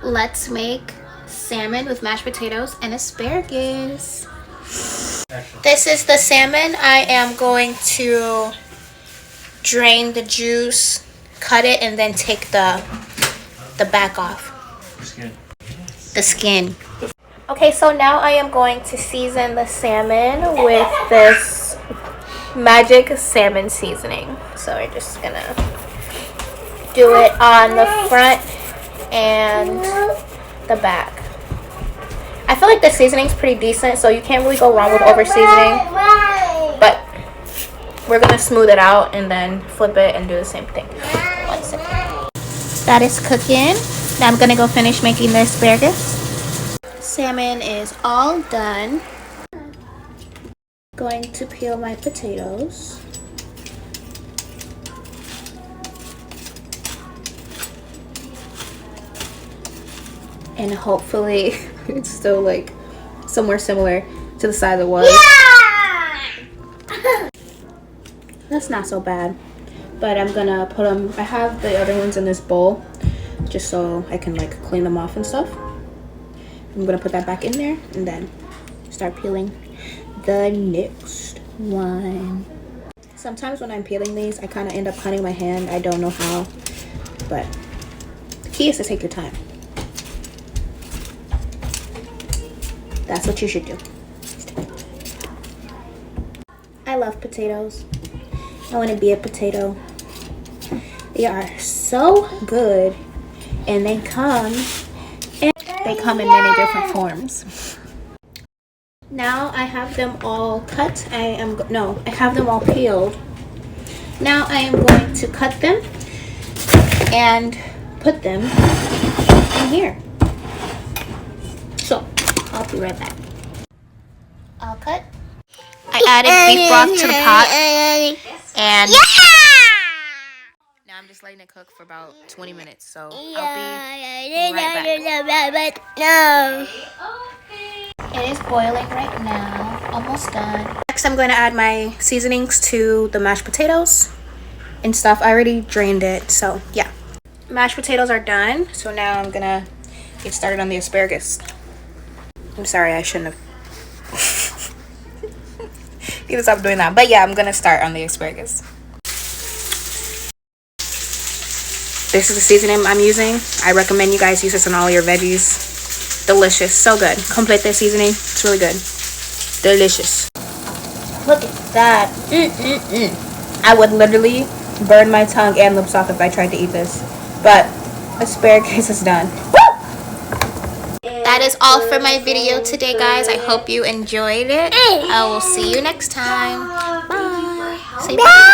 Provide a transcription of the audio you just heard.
Let's make salmon with mashed potatoes and asparagus. This is the salmon. I am going to drain the juice, cut it, and then take the back off. The skin. Okay, so now I am going to season the salmon with this magic salmon seasoning. So we're just gonna do it on the front and the back. I feel like the seasoning's pretty decent, so you can't really go wrong with over seasoning. But we're gonna smooth it out and then flip it and do the same thing. 1 second. That is cooking. Now I'm gonna go finish making the asparagus. Salmon is all done. Going to peel my potatoes. And hopefully it's still like somewhere similar to the size it was. Yeah! That's not so bad. But I'm gonna put them, I have the other ones in this bowl just so I can like clean them off and stuff. I'm gonna put that back in there and then start peeling the next one. Sometimes when I'm peeling these, I kind of end up cutting my hand. I don't know how, but the key is to take your time. That's what you should do. I love potatoes. I want to be a potato. They are so good, and they come in many different forms. Now I have them all cut. I have them all peeled. Now I am going to cut them and put them in here. So I'll be right back. All cut. I added beef broth to the pot and now I'm just letting it cook for about 20 minutes. So I'll be right back. It is boiling right now. Almost done. Next I'm going to add my seasonings to the mashed potatoes and stuff. I already drained it, so yeah. Mashed potatoes are done. So now I'm gonna get started on the asparagus. I'm sorry, I shouldn't have. Need to stop doing that. But yeah, I'm gonna start on the asparagus. This is the seasoning I'm using. I recommend you guys use this on all your veggies. Delicious, so good. Complete their seasoning. It's really good. Delicious. Look at that. I would literally burn my tongue and lips off if I tried to eat this. But asparagus is done. That is all for my video today, guys. I hope you enjoyed it. I will see you next time. Bye. Say bye.